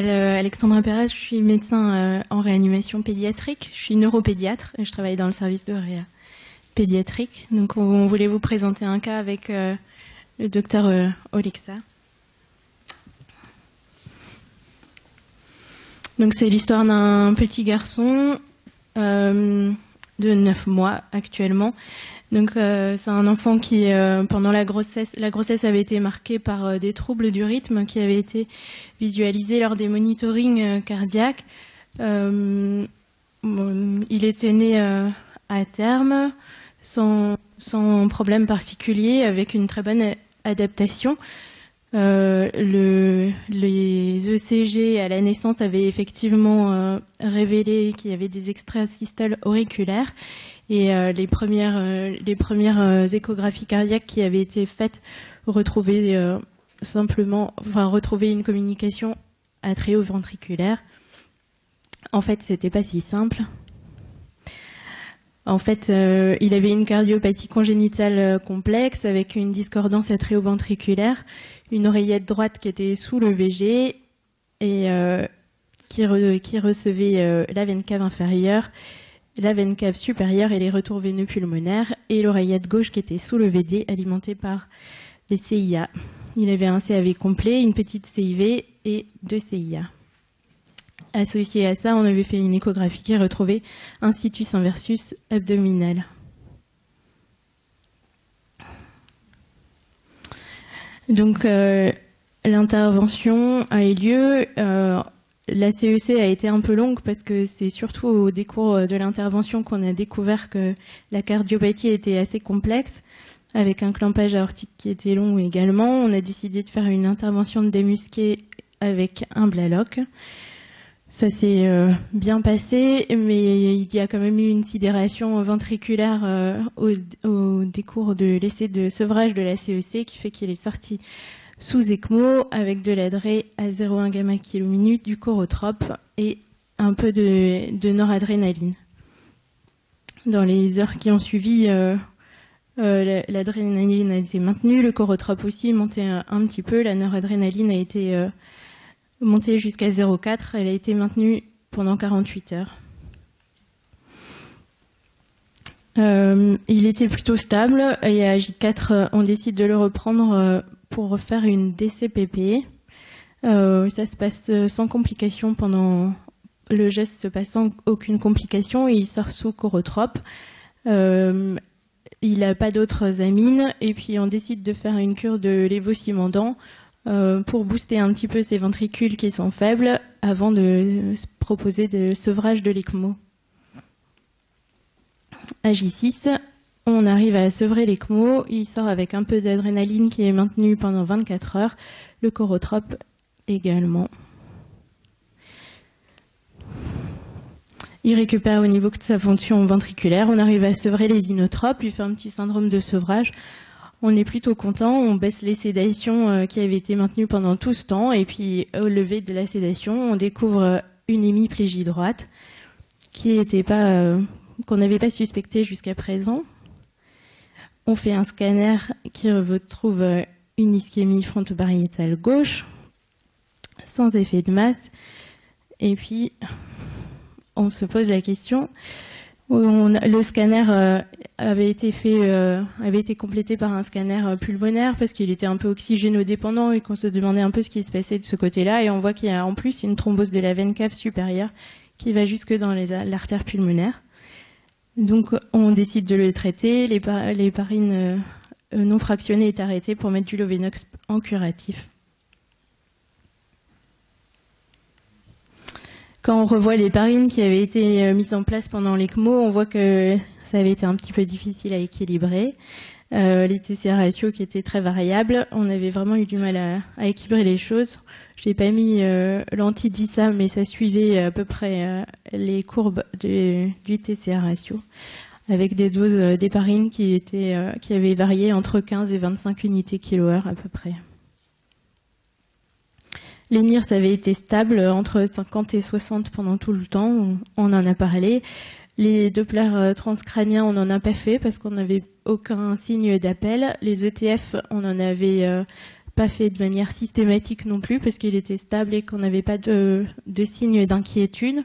Alexandra Perez, je suis médecin en réanimation pédiatrique. Je suis neuropédiatre et je travaille dans le service de réa pédiatrique. Donc on voulait vous présenter un cas avec le docteur Olexa. Donc c'est l'histoire d'un petit garçon de 9 mois actuellement. Donc c'est un enfant qui, pendant la grossesse avait été marquée par des troubles du rythme qui avaient été visualisés lors des monitorings cardiaques. Il était né à terme, sans problème particulier, avec une très bonne adaptation. Les ECG à la naissance avaient effectivement révélé qu'il y avait des extrasystoles auriculaires. Et les premières échographies cardiaques qui avaient été faites retrouvaient retrouver une communication atrioventriculaire. En fait, c'était pas si simple. En fait, il avait une cardiopathie congénitale complexe avec une discordance atrioventriculaire, une oreillette droite qui était sous le VG et qui recevait la veine cave inférieure, la veine cave supérieure et les retours veineux pulmonaires, et l'oreillette gauche qui était sous le VD, alimentée par les CIA. Il avait un CAV complet, une petite CIV et 2 CIA. Associé à ça, on avait fait une échographie qui retrouvait un situs inversus abdominal. Donc l'intervention a eu lieu. La CEC a été un peu longue parce que c'est surtout au décours de l'intervention qu'on a découvert que la cardiopathie était assez complexe, avec un clampage aortique qui était long également. On a décidé de faire une intervention de démusqué avec un Blaloc. Ça s'est bien passé, mais il y a quand même eu une sidération ventriculaire au décours de l'essai de sevrage de la CEC qui fait qu'il est sorti sous ECMO avec de l'adré à 0,1 gamma km, du chorotrope et un peu de noradrénaline. Dans les heures qui ont suivi, l'adrénaline a été maintenue, le chorotrope aussi monté un petit peu, la noradrénaline a été montée jusqu'à 0,4, elle a été maintenue pendant 48 heures. Il était plutôt stable et à J4, on décide de le reprendre pour faire une DCPP. Ça se passe sans complication pendant le geste, se passe sans aucune complication. Il sort sous chorotrope. Il n'a pas d'autres amines. Et puis on décide de faire une cure de lévocimandant pour booster un petit peu ses ventricules qui sont faibles avant de se proposer de sevrage de l'ECMO. À J6, on arrive à sevrer l'ECMO, il sort avec un peu d'adrénaline qui est maintenue pendant 24 heures, le chorotrope également. Il récupère au niveau de sa fonction ventriculaire, on arrive à sevrer les inotropes, il fait un petit syndrome de sevrage. On est plutôt content, on baisse les sédations qui avaient été maintenues pendant tout ce temps, et puis au lever de la sédation, on découvre une hémiplégie droite qui n'était pas... qu'on n'avait pas suspecté jusqu'à présent. On fait un scanner qui retrouve une ischémie fronto-pariétale gauche, sans effet de masse. Et puis, on se pose la question. Le scanner avait été complété par un scanner pulmonaire parce qu'il était un peu oxygénodépendant et qu'on se demandait un peu ce qui se passait de ce côté-là. Et on voit qu'il y a en plus une thrombose de la veine cave supérieure qui va jusque dans l'artère pulmonaire. Donc on décide de le traiter, l'héparine non fractionnée est arrêtée pour mettre du Lovenox en curatif. Quand on revoit l'héparine qui avait été mise en place pendant l'ECMO, on voit que ça avait été un petit peu difficile à équilibrer. Les TCR ratios qui étaient très variables, on avait vraiment eu du mal à équilibrer les choses. Je n'ai pas mis l'anti-DISA, mais ça suivait à peu près les courbes du TCR ratio, avec des doses d'héparine qui avaient varié entre 15 et 25 unités kilo/heure à peu près. Les NIRS avaient été stables entre 50 et 60 pendant tout le temps, on en a parlé. Les Doppler transcrâniens, on n'en a pas fait parce qu'on n'avait aucun signe d'appel. Les ETF, on en avait pas fait de manière systématique non plus, parce qu'il était stable et qu'on n'avait pas de signes d'inquiétude.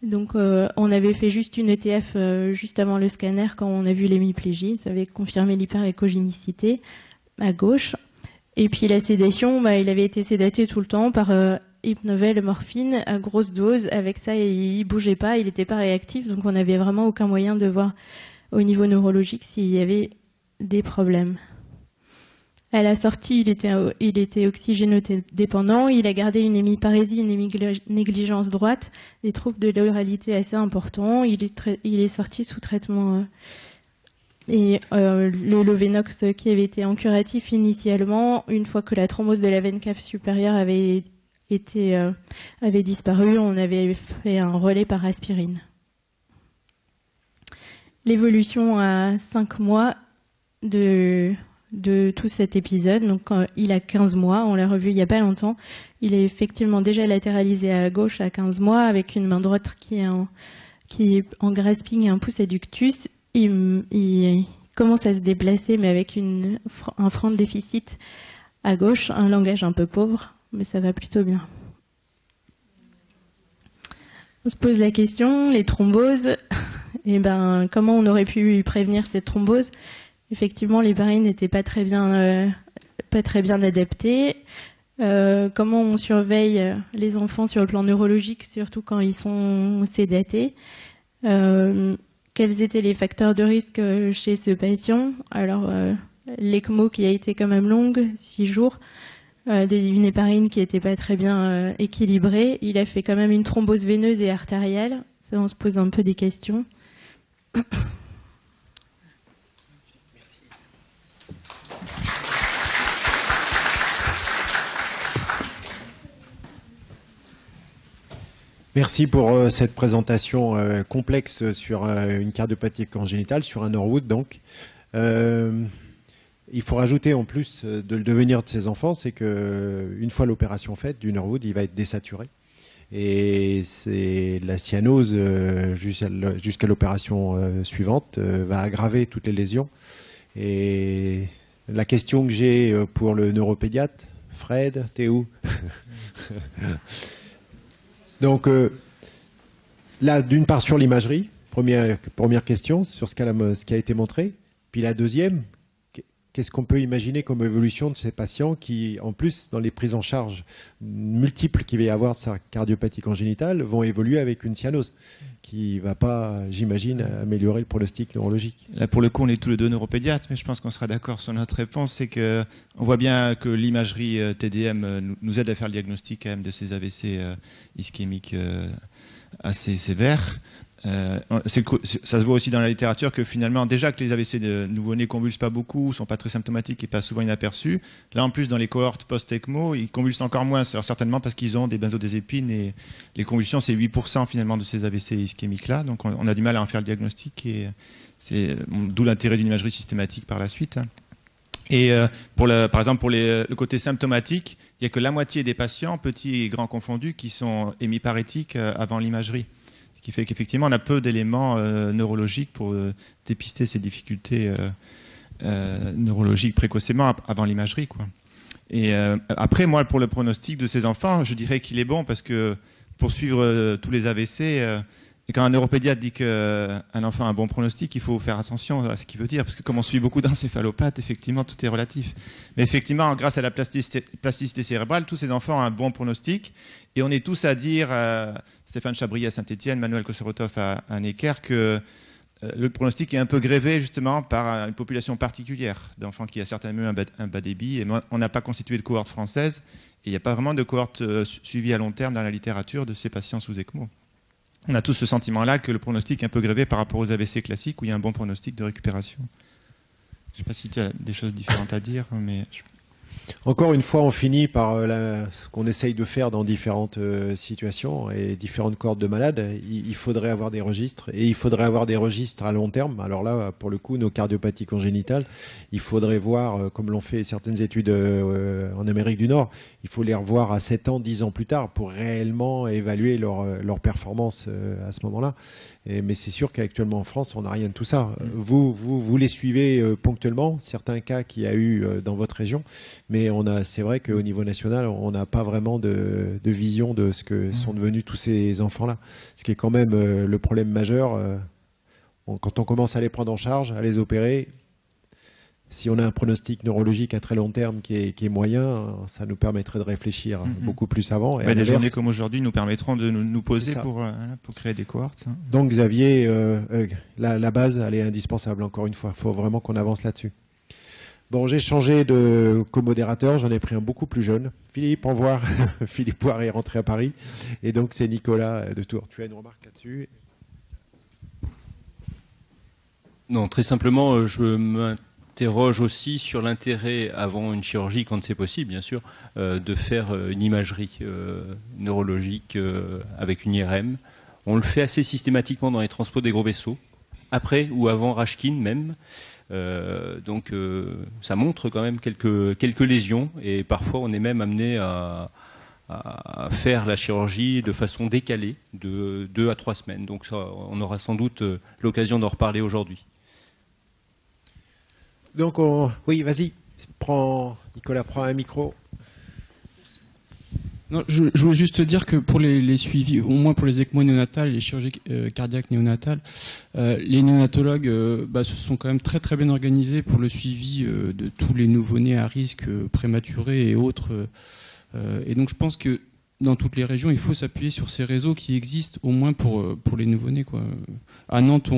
Donc on avait fait juste une ETF juste avant le scanner quand on a vu l'hémiplégie. Ça avait confirmé l'hyperéchogénicité à gauche. Et puis la sédation, il avait été sédaté tout le temps par Hypnovel, morphine à grosse dose. Avec ça, il bougeait pas, il n'était pas réactif, donc on n'avait vraiment aucun moyen de voir au niveau neurologique s'il y avait des problèmes. À la sortie, il était oxygénodépendant, il a gardé une hémiparésie, une héminégligence droite, des troubles de l'oralité assez importants. Il est sorti sous traitement. Le Lovenox qui avait été en curatif initialement, une fois que la thrombose de la veine cave supérieure avait disparu, on avait fait un relais par aspirine. L'évolution à 5 mois de tout cet épisode, donc il a 15 mois, on l'a revu il n'y a pas longtemps, il est effectivement déjà latéralisé à gauche à 15 mois avec une main droite qui est en grasping et un pouce adductus. Il commence à se déplacer, mais avec un franc déficit à gauche, un langage un peu pauvre, mais ça va plutôt bien. On se pose la question, les thromboses, comment on aurait pu prévenir cette thrombose? Effectivement, l'héparine n'était pas très bien adaptée. Comment on surveille les enfants sur le plan neurologique, surtout quand ils sont sédatés? Quels étaient les facteurs de risque chez ce patient? Alors, l'ECMO qui a été quand même longue, 6 jours, une héparine qui n'était pas très bien équilibrée. Il a fait quand même une thrombose veineuse et artérielle. Ça, on se pose un peu des questions. Merci pour cette présentation complexe sur une cardiopathie congénitale, sur un Norwood donc. Il faut rajouter en plus de le devenir de ces enfants, c'est qu'une fois l'opération faite du Norwood, il va être désaturé. Et c'est la cyanose jusqu'à l'opération suivante va aggraver toutes les lésions. Et la question que j'ai pour le neuropédiatre, Fred, t'es où? Donc là, d'une part sur l'imagerie, première question sur ce qui a été montré. Puis la deuxième, qu'est-ce qu'on peut imaginer comme évolution de ces patients qui, en plus, dans les prises en charge multiples qu'il va y avoir de sa cardiopathie congénitale, vont évoluer avec une cyanose qui ne va pas, j'imagine, améliorer le pronostic neurologique. Là, pour le coup, on est tous les deux neuropédiatres, mais je pense qu'on sera d'accord sur notre réponse. C'est qu'on voit bien que l'imagerie TDM nous aide à faire le diagnostic quand même de ces AVC ischémiques assez sévères. Ça se voit aussi dans la littérature que finalement, déjà que les AVC de nouveau-nés convulsent pas beaucoup, sont pas très symptomatiques et passent souvent inaperçus. Là, en plus, dans les cohortes post-ECMO, ils convulsent encore moins. Alors, certainement parce qu'ils ont des benzodiazépines et les convulsions, c'est 8% finalement de ces AVC ischémiques-là. Donc, on a du mal à en faire le diagnostic et c'est d'où l'intérêt d'une imagerie systématique par la suite. Et par exemple, pour le côté symptomatique, il n'y a que la moitié des patients, petits et grands confondus, qui sont hémiparétiques avant l'imagerie. Ce qui fait qu'effectivement, on a peu d'éléments neurologiques pour dépister ces difficultés neurologiques précocement avant l'imagerie, quoi. Et après, moi, pour le pronostic de ces enfants, je dirais qu'il est bon parce que pour suivre tous les AVC, et quand un neuropédiatre dit qu'un enfant a un bon pronostic, il faut faire attention à ce qu'il veut dire, parce que comme on suit beaucoup d'encéphalopathes, effectivement, tout est relatif. Mais effectivement, grâce à la plasticité cérébrale, tous ces enfants ont un bon pronostic. Et on est tous à dire, Stéphane Chabry à Saint-Étienne, Manuel Kosorotov à Necker, que le pronostic est un peu grévé justement par une population particulière d'enfants qui a certainement un bas débit. Et on n'a pas constitué de cohorte française, et il n'y a pas vraiment de cohorte suivie à long terme dans la littérature de ces patients sous ECMO. On a tous ce sentiment-là que le pronostic est un peu grévé par rapport aux AVC classiques où il y a un bon pronostic de récupération. Je ne sais pas si tu as des choses différentes à dire, mais... Encore une fois, on finit par ce qu'on essaye de faire dans différentes situations et différentes cohortes de malades. Il faudrait avoir des registres et il faudrait avoir des registres à long terme. Alors là, pour le coup, nos cardiopathie congénitales, il faudrait voir, comme l'ont fait certaines études en Amérique du Nord, il faut les revoir à 7 ans, 10 ans plus tard pour réellement évaluer leur performance à ce moment-là. Mais c'est sûr qu'actuellement en France, on n'a rien de tout ça. Vous les suivez ponctuellement, certains cas qu'il y a eu dans votre région, Mais c'est vrai qu'au niveau national, on n'a pas vraiment de vision de ce que sont devenus tous ces enfants-là. Ce qui est quand même le problème majeur. Quand on commence à les prendre en charge, à les opérer, si on a un pronostic neurologique à très long terme qui est moyen, ça nous permettrait de réfléchir beaucoup plus avant. Et des journées comme aujourd'hui nous permettront de nous poser pour créer des cohortes. Donc Xavier, la base, elle est indispensable, encore une fois. Il faut vraiment qu'on avance là-dessus. Bon, j'ai changé de co-modérateur, j'en ai pris un beaucoup plus jeune. Philippe, au revoir. Philippe Poire est rentré à Paris. Et donc c'est Nicolas de Tours. Tu as une remarque là-dessus? Non, très simplement, je m'interroge aussi sur l'intérêt, avant une chirurgie, quand c'est possible, bien sûr, de faire une imagerie neurologique avec une IRM. On le fait assez systématiquement dans les transports des gros vaisseaux, après ou avant Rashkin même. Donc ça montre quand même quelques lésions, et parfois on est même amené à faire la chirurgie de façon décalée de 2 à 3 semaines. Donc ça, on aura sans doute l'occasion d'en reparler aujourd'hui. Donc, oui, vas-y, Nicolas, prends un micro. Non, je voulais juste te dire que pour les suivis, au moins pour les ECMO néonatales et les chirurgies cardiaques néonatales, les néonatologues se sont quand même très très bien organisés pour le suivi de tous les nouveau-nés à risque prématurés et autres. Et donc je pense que dans toutes les régions, il faut s'appuyer sur ces réseaux qui existent au moins pour les nouveau-nés, quoi. À Nantes,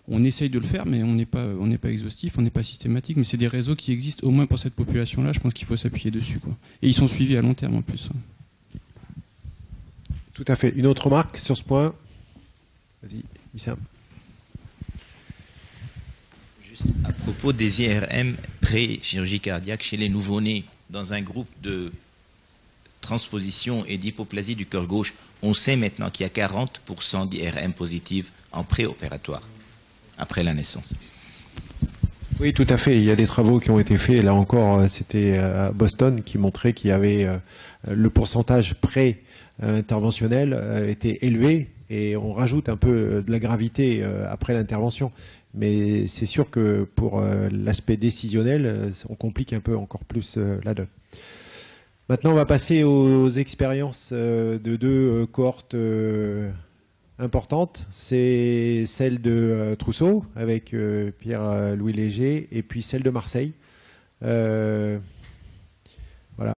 on essaye de le faire, mais on n'est pas exhaustif, on n'est pas systématique, mais c'est des réseaux qui existent au moins pour cette population-là. Je pense qu'il faut s'appuyer dessus, quoi. Et ils sont suivis à long terme en plus. Tout à fait. Une autre remarque sur ce point? Vas-y, Issam. Juste à propos des IRM pré-chirurgie cardiaque chez les nouveau-nés, dans un groupe de transposition et d'hypoplasie du cœur gauche, on sait maintenant qu'il y a 40% d'IRM positives en préopératoire, après la naissance. Oui, tout à fait. Il y a des travaux qui ont été faits. Là encore, c'était à Boston qui montraient qu'il y avait le pourcentage pré-interventionnel était élevé, et on rajoute un peu de la gravité après l'intervention. Mais c'est sûr que pour l'aspect décisionnel, on complique un peu encore plus la donne. Maintenant, on va passer aux expériences de 2 cohortes importante, c'est celle de Trousseau avec Pierre-Louis Léger, et puis celle de Marseille.